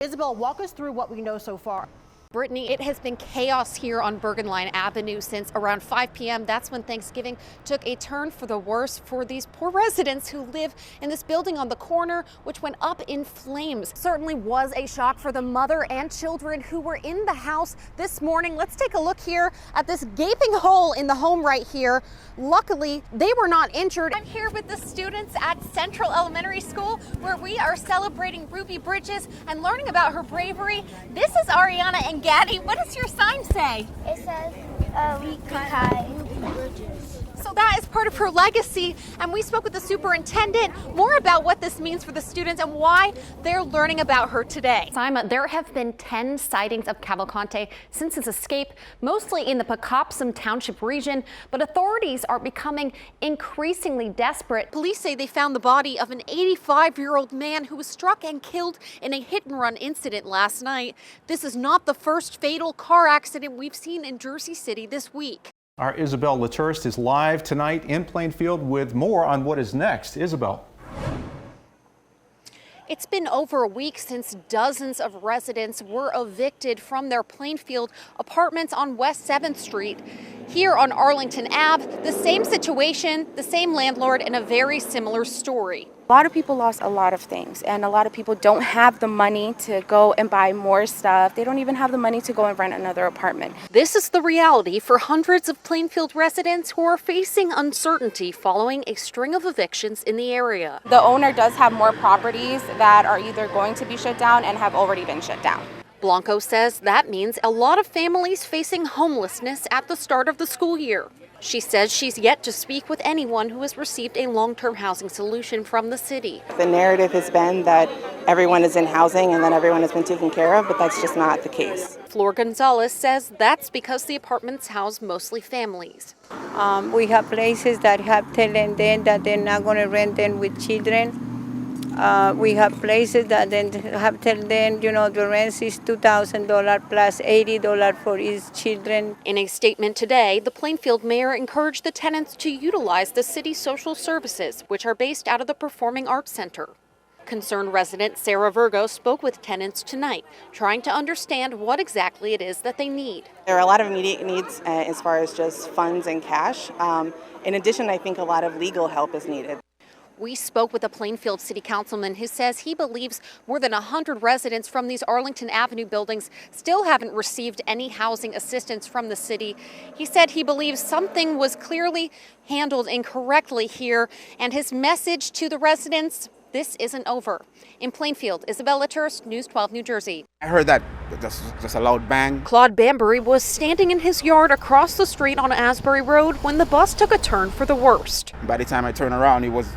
Isabel, walk us through what we know so far. Brittany, it has been chaos here on Bergen Line Avenue since around 5 p.m. That's when Thanksgiving took a turn for the worse for these poor residents who live in this building on the corner, which went up in flames. Certainly was a shock for the mother and children who were in the house this morning. Let's take a look here at this gaping hole in the home right here. Luckily, they were not injured. I'm here with the students at Central Elementary School, where we are celebrating Ruby Bridges and learning about her bravery. This is Ariana and Gaddy. What does your sign say? It says we high bridges. So that is part of her legacy, and we spoke with the superintendent more about what this means for the students and why they're learning about her today. Simon, there have been 10 sightings of Cavalcante since his escape, mostly in the Pocopsum Township region, but authorities are becoming increasingly desperate. Police say they found the body of an 85-year-old man who was struck and killed in a hit-and-run incident last night. This is not the first fatal car accident we've seen in Jersey City this week. Our Isabel Latourist is live tonight in Plainfield with more on what is next. Isabel. It's been over a week since dozens of residents were evicted from their Plainfield apartments on West 7th Street. Here on Arlington Ave, the same situation, the same landlord, and a very similar story. A lot of people lost a lot of things, and a lot of people don't have the money to go and buy more stuff. They don't even have the money to go and rent another apartment. This is the reality for hundreds of Plainfield residents who are facing uncertainty following a string of evictions in the area. The owner does have more properties that are either going to be shut down and have already been shut down. Blanco says that means a lot of families facing homelessness at the start of the school year. She says she's yet to speak with anyone who has received a long-term housing solution from the city. The narrative has been that everyone is in housing and that everyone has been taken care of, but that's just not the case. Flor Gonzalez says that's because the apartments house mostly families. We have places that have telling them that they're not going to rent them with children. We have places that then have told them, the rent is $2,000 plus $80 for each children. In a statement today, the Plainfield mayor encouraged the tenants to utilize the city's social services, which are based out of the Performing Arts Center. Concerned resident Sarah Virgo spoke with tenants tonight, trying to understand what exactly it is that they need. There are a lot of immediate needs as far as just funds and cash. In addition, I think a lot of legal help is needed. We spoke with a Plainfield city councilman who says he believes more than 100 residents from these Arlington Avenue buildings still haven't received any housing assistance from the city. He said he believes something was clearly handled incorrectly here, and his message to the residents: this isn't over. In Plainfield, Isabel Latourist, News 12 New Jersey. I heard that just a loud bang. Claude Bambury was standing in his yard across the street on Asbury Road when the bus took a turn for the worst. By the time I turned around, it was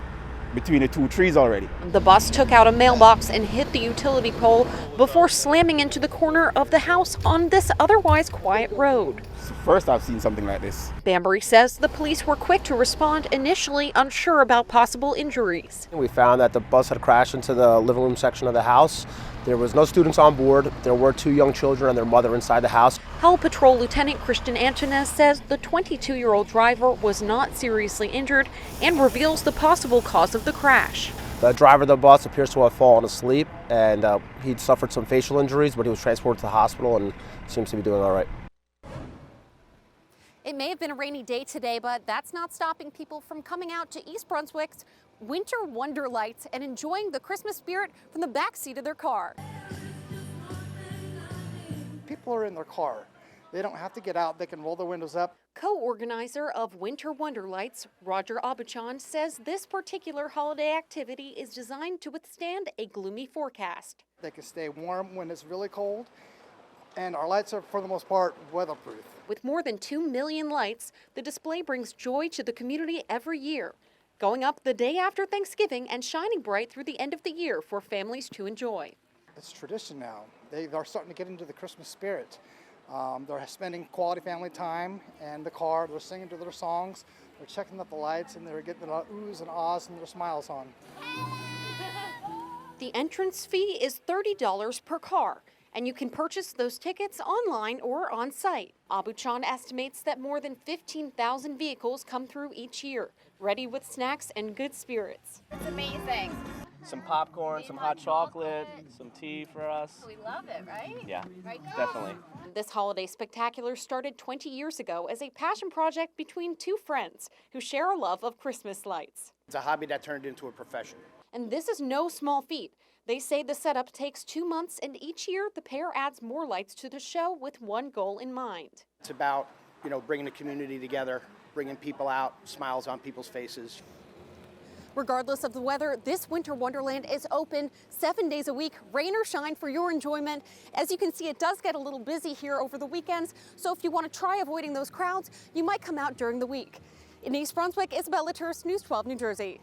between the two trees already. The bus took out a mailbox and hit the utility pole before slamming into the corner of the house on this otherwise quiet road. It's the first I've seen something like this. Bambury says the police were quick to respond, initially unsure about possible injuries. We found that the bus had crashed into the living room section of the house. There was no students on board. There were 2 young children and their mother inside the house. Howell Patrol Lieutenant Christian Antones says the 22-year-old driver was not seriously injured and reveals the possible cause of the crash. The driver of the bus appears to have fallen asleep, and he'd suffered some facial injuries, but he was transported to the hospital and seems to be doing all right. It may have been a rainy day today, but that's not stopping people from coming out to East Brunswick's Winter Wonder Lights and enjoying the Christmas spirit from the backseat of their car. People are in their car. They don't have to get out. They can roll their windows up. Co-organizer of Winter Wonder Lights, Roger Abuchon, says this particular holiday activity is designed to withstand a gloomy forecast. They can stay warm when it's really cold, and our lights are, for the most part, weatherproof. With more than 2 million lights, the display brings joy to the community every year, going up the day after Thanksgiving and shining bright through the end of the year for families to enjoy. It's tradition now. They are starting to get into the Christmas spirit. They're spending quality family time in the car. They're singing to their songs. They're checking out the lights, and they're getting their oohs and ahs and their smiles on. The entrance fee is $30 per car, and you can purchase those tickets online or on site. Abuchon estimates that more than 15,000 vehicles come through each year, ready with snacks and good spirits. It's amazing. some popcorn, some hot chocolate, some tea for us. We love it, right? Yeah, Right, definitely. This holiday spectacular started 20 years ago as a passion project between two friends who share a love of Christmas lights. It's a hobby that turned into a profession. And this is no small feat. They say the setup takes 2 months, and each year the pair adds more lights to the show with one goal in mind. It's about, bringing the community together, bringing people out, smiles on people's faces. Regardless of the weather, this winter wonderland is open 7 days a week, rain or shine, for your enjoyment. As you can see, it does get a little busy here over the weekends, so if you want to try avoiding those crowds, you might come out during the week. In East Brunswick, Isabel, News 12, New Jersey.